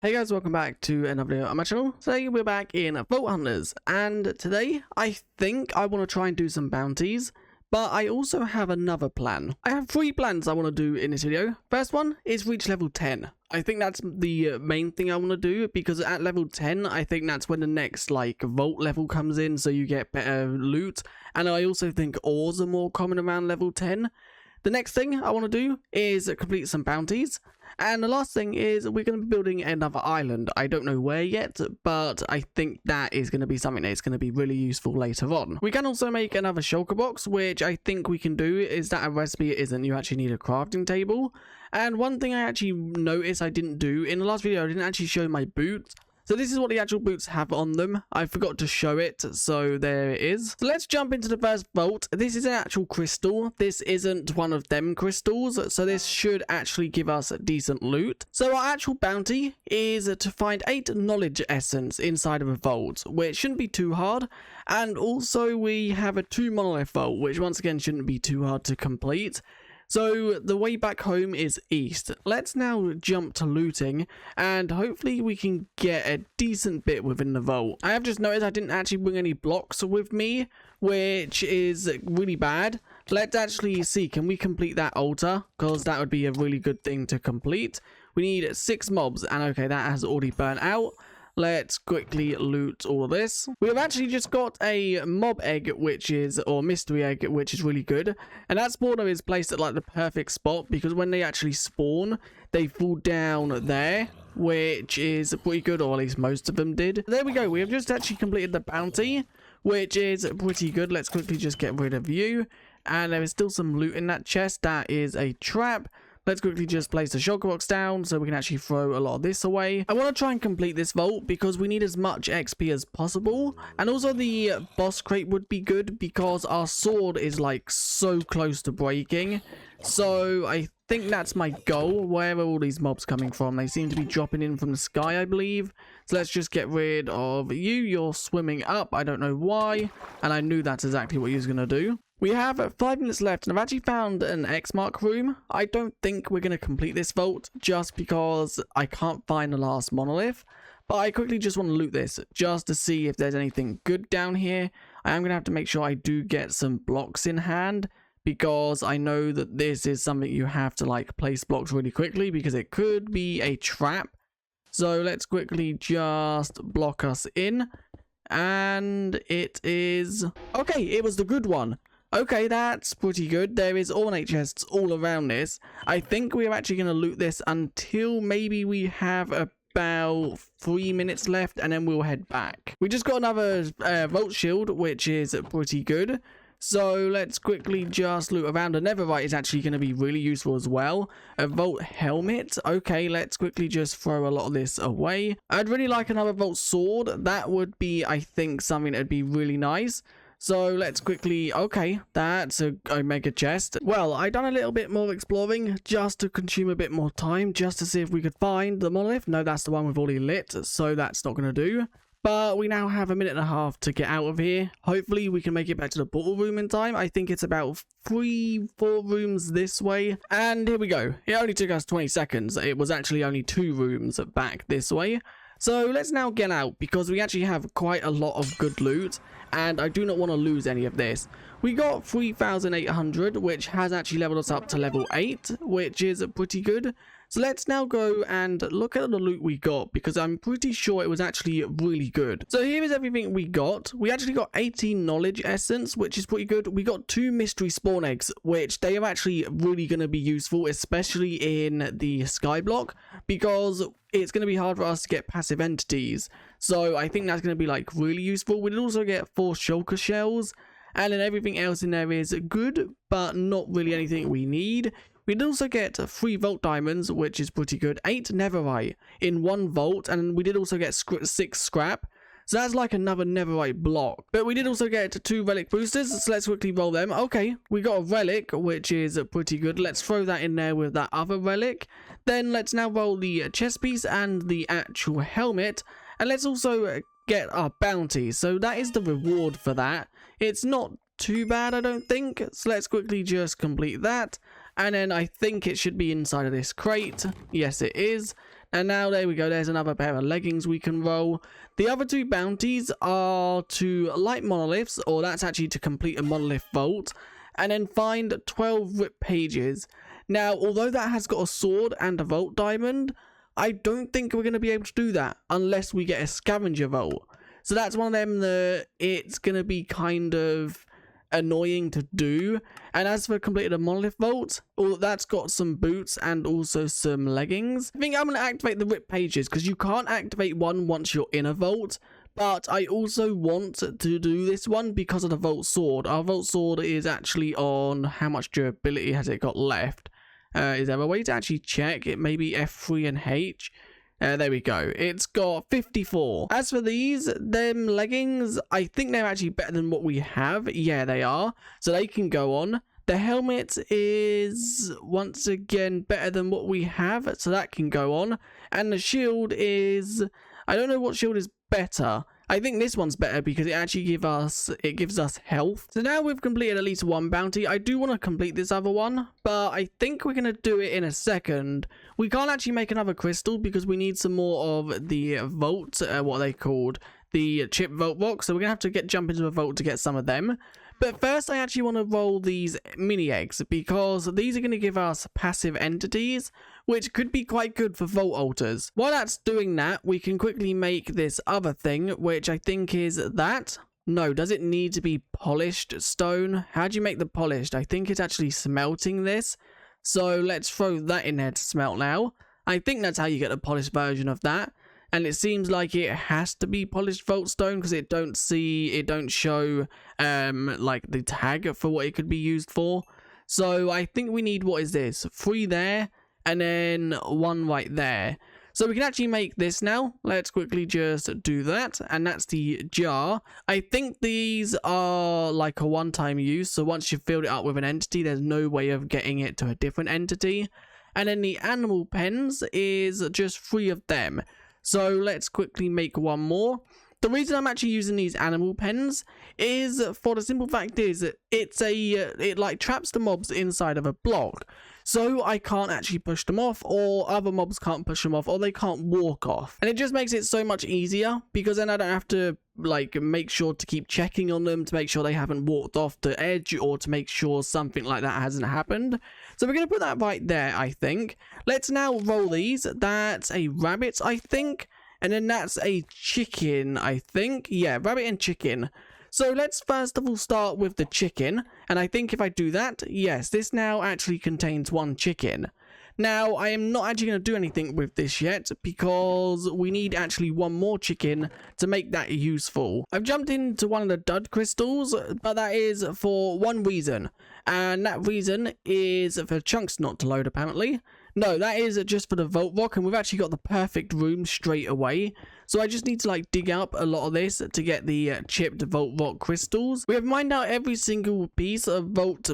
Hey guys, welcome back to another video on my channel. Today we're back in Vault Hunters, and today I think I want to try and do some bounties, but I also have another plan. I have 3 plans I want to do in this video. First one is reach level 10. I think that's the main thing I want to do, because at level 10 I think that's when the next vault level comes in, so you get better loot, and I also think ores are more common around level 10. The next thing I want to do is complete some bounties. And the last thing is we're going to be building another island. I don't know where yet, but I think that is going to be something that's going to be really useful later on. We can also make another shulker box, which I think we can do. Is that a recipe isn't, you actually need a crafting table. And one thing I actually noticed I didn't do, in the last video I didn't actually show my boots. So this is what the actual boots have on them. I forgot to show it, so there it is. So let's jump into the first vault. This is an actual crystal. This isn't one of them crystals, so this should actually give us decent loot. So our actual bounty is to find 8 knowledge essence inside of a vault, which shouldn't be too hard. And also we have a 2 monolith vault, which once again shouldn't be too hard to complete. So the way back home is east. Let's now jump to looting, and hopefully we can get a decent bit within the vault. I have just noticed I didn't actually bring any blocks with me, which is really bad. Let's actually see, can we complete that altar? Because that would be a really good thing to complete. We need 6 mobs, and okay, that has already burnt out. Let's quickly loot all of this. We have actually just got a mob egg, or mystery egg, which is really good. And that spawner is placed at the perfect spot, because when they actually spawn, they fall down there, which is pretty good, or at least most of them did. There we go. We have just actually completed the bounty, which is pretty good. Let's quickly just get rid of you. And there is still some loot in that chest. That is a trap. Let's quickly just place the shulker box down so we can actually throw a lot of this away. I want to try and complete this vault because we need as much XP as possible. And also the boss crate would be good because our sword is so close to breaking. So I think that's my goal. Where are all these mobs coming from? They seem to be dropping in from the sky, I believe. So let's just get rid of you. You're swimming up. I don't know why. And I knew that's exactly what he was going to do. We have 5 minutes left, and I've actually found an X mark room. I don't think we're going to complete this vault just because I can't find the last monolith. But I quickly just want to loot this just to see if there's anything good down here. I am going to have to make sure I do get some blocks in hand, because I know that this is something you have to place blocks really quickly because it could be a trap. So let's quickly just block us in. And it is... okay, it was the good one. Okay, that's pretty good. There is ornate chests all around this. I think we're actually going to loot this until maybe we have about 3 minutes left, and then we'll head back. We just got another vault shield, which is pretty good. So let's quickly just loot around. A netherite is actually going to be really useful as well. A vault helmet. Okay, let's quickly just throw a lot of this away. I'd really like another vault sword. That would be, I think, something that'd be really nice. So let's quickly... okay, that's a omega chest. Well, I done a little bit more exploring just to consume a bit more time, just to see if we could find the monolith. No, that's the one we've already lit, so that's not going to do. But we now have a minute and a half to get out of here. Hopefully we can make it back to the portal room in time. I think it's about 3-4 rooms this way. And here we go. It only took us 20 seconds. It was actually only 2 rooms back this way. So let's now get out, because we actually have quite a lot of good loot, and I do not want to lose any of this. We got 3,800, which has actually leveled us up to level 8, which is pretty good. So let's now go and look at the loot we got, because I'm pretty sure it was actually really good. So here is everything we got. We actually got 18 knowledge essence, which is pretty good. We got 2 mystery spawn eggs, which they are actually really going to be useful, especially in the sky block, because it's going to be hard for us to get passive entities. So I think that's going to be really useful. We'd also get 4 shulker shells, and then everything else in there is good, but not really anything we need. We'd also get 3 vault diamonds, which is pretty good. 8 netherite in 1 vault, and we did also get 6 scrap. So that's another netherite block. But we did also get 2 relic boosters, so let's quickly roll them. Okay, we got a relic, which is pretty good. Let's throw that in there with that other relic. Then let's now roll the chest piece and the actual helmet. And let's also get our bounty. So that is the reward for that. It's not too bad, I don't think. So let's quickly just complete that. And then I think it should be inside of this crate. Yes, it is. And now there we go, there's another pair of leggings we can roll. The other 2 bounties are to light monoliths, or that's actually to complete a monolith vault, and then find 12 rip pages. Now, although that has got a sword and a vault diamond, I don't think we're going to be able to do that unless we get a scavenger vault. So that's one of them that it's going to be kind of annoying to do. And as for completed a monolith vault, that's got some boots and also some leggings. I think I'm going to activate the rip pages because you can't activate one once you're in a vault. But I also want to do this one because of the vault sword. Our vault sword is actually on how much durability has it got left. Is there a way to actually check? It may be F3 and H. There we go. It's got 54. As for these, them leggings, I think they're actually better than what we have. Yeah, they are. So they can go on. The helmet is, once again, better than what we have. So that can go on. And the shield is, I don't know what shield is better. I think this one's better because it actually gives us health. So now we've completed at least one bounty. I do want to complete this other one, but I think we're going to do it in a second. We can't actually make another crystal because we need some more of the vault, what are they called? The chip vault box. So we're going to have to jump into a vault to get some of them. But first, I actually want to roll these mini eggs because these are going to give us passive entities, which could be quite good for vault altars. While that's doing that, we can quickly make this other thing, which I think is that. No, does it need to be polished stone? How do you make the polished? I think it's actually smelting this. So let's throw that in there to smelt now. I think that's how you get the polished version of that. And it seems like it has to be polished vault stone because it don't show like the tag for what it could be used for. So I think we need, what is this? 3 there and then 1 right there. So we can actually make this now. Let's quickly just do that. And that's the jar. I think these are like a one-time use. So once you've filled it up with an entity, there's no way of getting it to a different entity. And then the animal pens is just 3 of them. So let's quickly make 1 more. The reason I'm actually using these animal pens is for the simple fact is it like traps the mobs inside of a block. So I can't actually push them off, or other mobs can't push them off, or they can't walk off. And it just makes it so much easier because then I don't have to like make sure to keep checking on them to make sure they haven't walked off the edge or to make sure something like that hasn't happened. So we're going to put that right there, I think. Let's now roll these. That's a rabbit, I think. And then that's a chicken, I think. Yeah, rabbit and chicken. So let's first of all start with the chicken. And I think if I do that, yes, this now actually contains 1 chicken. Now, I am not actually going to do anything with this yet because we need actually 1 more chicken to make that useful. I've jumped into one of the dud crystals, but that is for one reason. And that reason is for chunks not to load, apparently. No, that is just for the vault rock, and we've actually got the perfect room straight away. So I just need to like dig up a lot of this to get the chipped vault rock crystals. We have mined out every single piece of vault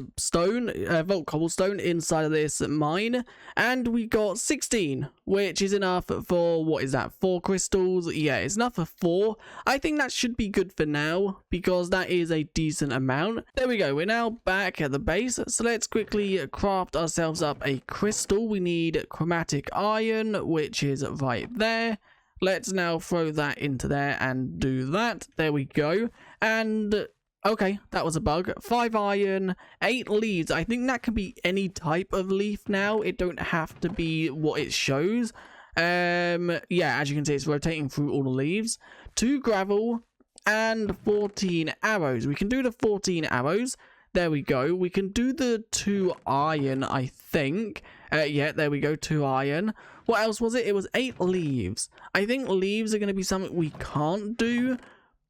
cobblestone inside of this mine, and we got 16, which is enough for, what is that, 4 crystals? Yeah, it's enough for 4. I think that should be good for now because that is a decent amount. There we go. We're now back at the base. So let's quickly craft ourselves up a crystal. We need chromatic iron, which is right there. Let's now throw that into there and do that. There we go. And okay, that was a bug. 5 iron, 8 leaves. I think that can be any type of leaf now. It don't have to be what it shows. Yeah, as you can see, it's rotating through all the leaves. 2 gravel and 14 arrows. We can do the 14 arrows. There we go. We can do the 2 iron, I think. Yeah, there we go, 2 iron. What else was it? It was 8 leaves. I think leaves are going to be something we can't do,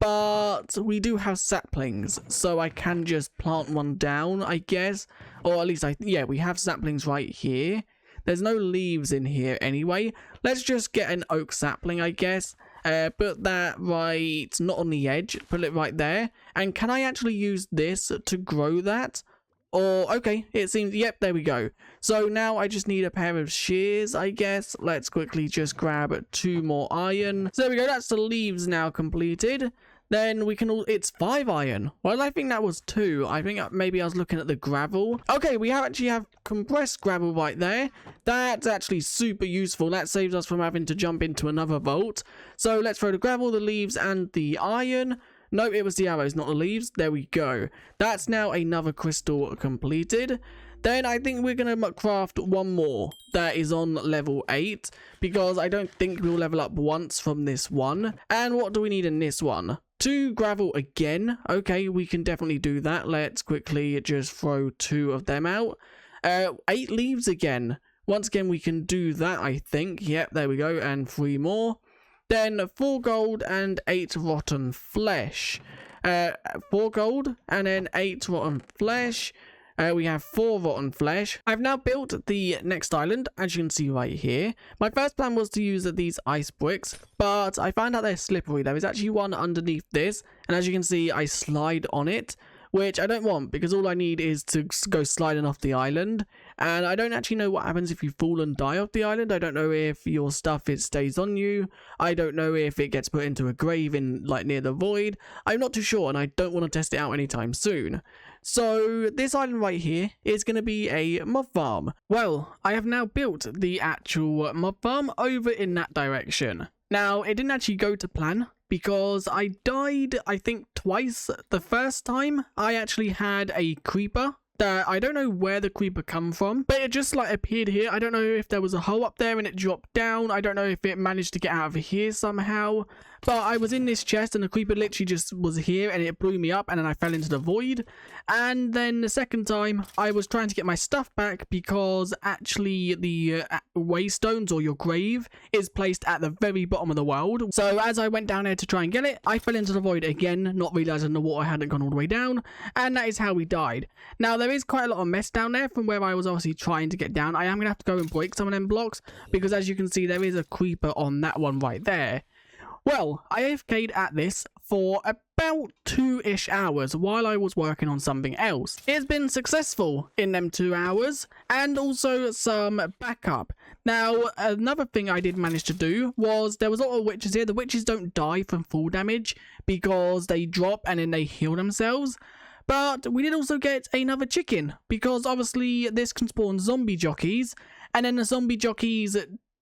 but we do have saplings, so I can just plant one down, I guess. Or at least, yeah, we have saplings right here. There's no leaves in here anyway. Let's just get an oak sapling, I guess. Put that right, not on the edge, put it right there. And can I actually use this to grow that? Or, okay, it seems, yep, there we go. So now I just need a pair of shears, I guess. Let's quickly just grab 2 more iron. So there we go, that's the leaves now completed. Then we can it's 5 iron. Well, I think that was 2. I think maybe I was looking at the gravel. Okay, we actually have compressed gravel right there. That's actually super useful. That saves us from having to jump into another vault. So let's throw the gravel, the leaves, and the iron. No, it was the arrows, not the leaves. There we go. That's now another crystal completed. Then I think we're going to craft one more that is on level 8, because I don't think we'll level up once from this one. And what do we need in this one? 2 gravel again. Okay, we can definitely do that. Let's quickly just throw 2 of them out. 8 leaves again. Once again, we can do that, I think. Yep, there we go. And 3 more. Then 4 gold and 8 rotten flesh. 4 gold and then 8 rotten flesh. We have 4 rotten flesh. I've now built the next island, as you can see right here. My first plan was to use these ice bricks, but I found out they're slippery. There is actually one underneath this, and as you can see, I slide on it, which I don't want, because all I need is to go sliding off the island, and I don't actually know what happens if you fall and die off the island. I don't know if your stuff stays on you. I don't know if it gets put into a grave in like near the void. I'm not too sure, and I don't want to test it out anytime soon. So this island right here is going to be a mob farm. Well, I have now built the actual mob farm over in that direction. Now, it didn't actually go to plan, because I died, I think, twice. The first time, I actually had a creeper. I don't know where the creeper come from, but it just like appeared here. I don't know if there was a hole up there and it dropped down. I don't know if it managed to get out of here somehow. But I was in this chest and the creeper literally just was here and it blew me up and then I fell into the void. And then the second time I was trying to get my stuff back, because actually the waystones, or your grave, is placed at the very bottom of the world. So as I went down there to try and get it, I fell into the void again, not realizing the water hadn't gone all the way down. And that is how we died. Now there is quite a lot of mess down there from where I was obviously trying to get down. I am going to have to go and break some of them blocks, because as you can see there is a creeper on that one right there. Well, I AFK'd at this for about 2-ish hours while I was working on something else. It's been successful in them 2 hours, and also some backup. Now, another thing I did manage to do was there was a lot of witches here. The witches don't die from fall damage because they drop and then they heal themselves. But we did also get another chicken, because obviously this can spawn zombie jockeys, and then the zombie jockeys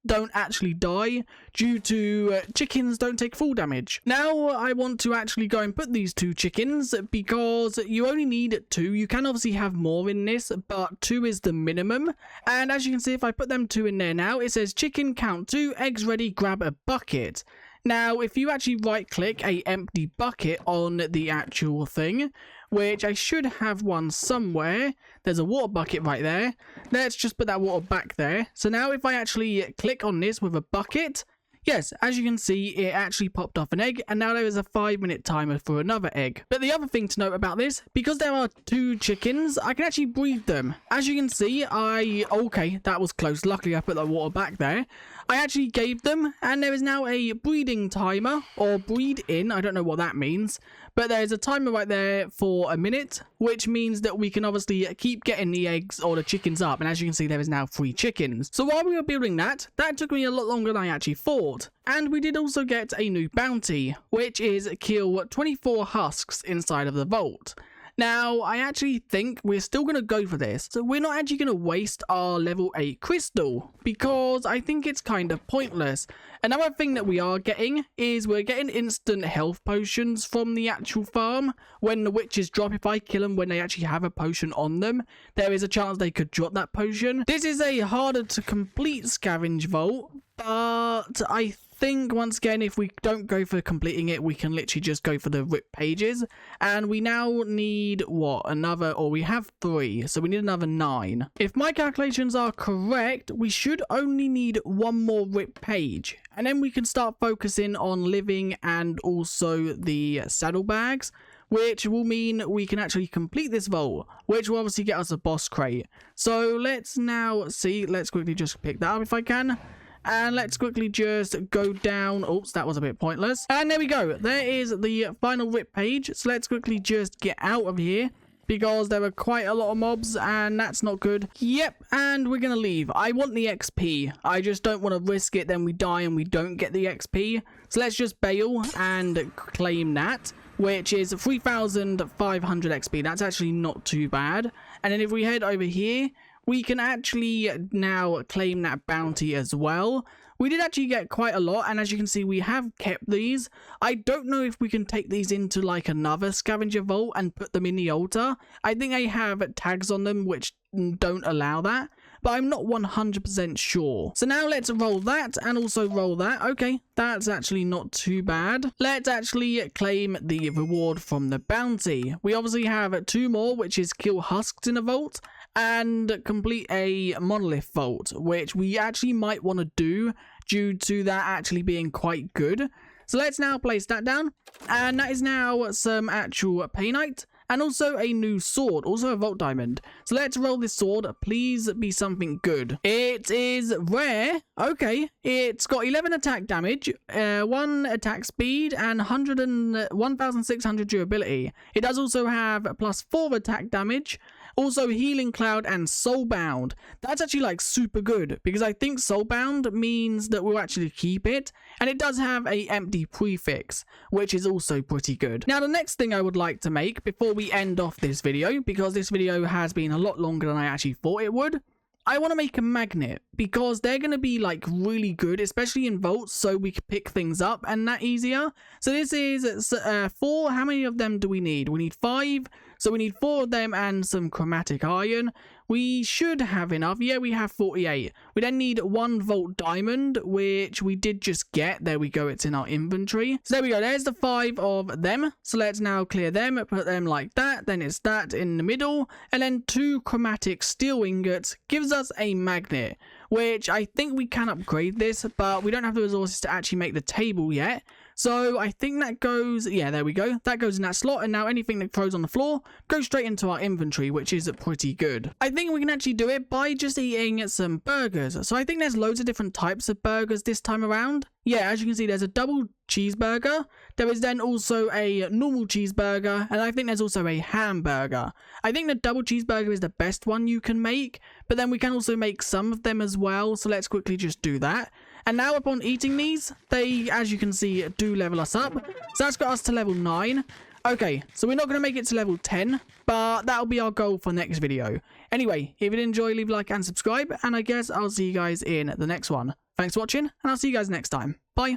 don't actually die due to chickens don't take fall damage. Now I want to actually go and put these 2 chickens, because you only need 2. You can obviously have more in this, but 2 is the minimum. And as you can see, if I put them 2 in there now, it says chicken count 2, eggs ready, grab a bucket. Now, if you actually right-click a empty bucket on the actual thing, which I should have one somewhere, there's a water bucket right there. Let's just put that water back there. So now if I actually click on this with a bucket, yes, as you can see, it actually popped off an egg, and now there is a 5-minute timer for another egg. But the other thing to note about this, because there are 2 chickens, I can actually breed them. As you can see, okay, that was close. Luckily, I put the water back there. I actually gave them, and there is now a breeding timer, or breed in, I don't know what that means. But there's a timer right there for a minute, which means that we can obviously keep getting the eggs or the chickens up. And as you can see, there is now 3 chickens. So while we were building that took me a lot longer than I actually thought. And we did also get a new bounty, which is kill 24 husks inside of the vault. Now, I actually think we're still going to go for this. So we're not actually going to waste our level 8 crystal, because I think it's kind of pointless. Another thing that we are getting is we're getting instant health potions from the actual farm. When the witches drop, if I kill them when they actually have a potion on them, there is a chance they could drop that potion. This is a harder to complete scavenge vault, but I think once again, if we don't go for completing it, we can literally just go for the rip pages. And we now need we have 3, so we need another 9. If my calculations are correct, we should only need 1 more rip page, and then we can start focusing on living and also the saddlebags, which will mean we can actually complete this vault, which will obviously get us a boss crate. So let's now see, let's quickly just pick that up if I can. And let's quickly just go down. Oops, that was a bit pointless. And there we go. There is the final rip page. So let's quickly just get out of here, because there are quite a lot of mobs and that's not good. Yep, and we're going to leave. I want the XP. I just don't want to risk it. Then we die and we don't get the XP. So let's just bail and claim that. which is 3,500 XP. That's actually not too bad. And then if we head over here, we can actually now claim that bounty as well. We did actually get quite a lot, and as you can see, we have kept these. I don't know if we can take these into like another scavenger vault and put them in the altar. I think they have tags on them which don't allow that, but I'm not 100% sure. So now let's roll that and also roll that. Okay, that's actually not too bad. Let's actually claim the reward from the bounty. We obviously have 2 more, which is kill husks in a vault and complete a monolith vault, which we actually might want to do due to that actually being quite good. So let's now place that down, and that is now some actual painite and also a new sword, also a vault diamond. So let's roll this sword. Please be something good. It is rare. Okay, it's got 11 attack damage, 1 attack speed, and 1,600 durability. It does also have +4 attack damage, also healing cloud and soulbound. That's actually like super good, because I think soulbound means that we'll actually keep it, and it does have a empty prefix, which is also pretty good. Now the next thing I would like to make before we end off this video, because this video has been a lot longer than I actually thought it would, I want to make a magnet, because they're going to be like really good, especially in vaults, so we can pick things up and that easier. So this is 4. How many of them do we need? We need 5. So we need 4 of them and some chromatic iron. We should have enough. Yeah, we have 48. We then need 1 vault diamond, which we did just get. There we go. It's in our inventory. So there we go. There's the 5 of them. So let's now clear them. Put them like that. Then it's that in the middle. And then 2 chromatic steel ingots gives us a magnet, which I think we can upgrade this, but we don't have the resources to actually make the table yet. So I think that goes, yeah, there we go. That goes in that slot, and now anything that throws on the floor goes straight into our inventory, which is pretty good. I think we can actually do it by just eating some burgers. So I think there's loads of different types of burgers this time around. Yeah, as you can see, there's a double cheeseburger. There is then also a normal cheeseburger, and I think there's also a hamburger. I think the double cheeseburger is the best one you can make, but then we can also make some of them as well. So let's quickly just do that. And now upon eating these, they, as you can see, do level us up. So that's got us to level 9. Okay, so we're not going to make it to level 10, but that'll be our goal for next video. Anyway, if you did enjoy, leave a like and subscribe, and I guess I'll see you guys in the next one. Thanks for watching, and I'll see you guys next time. Bye.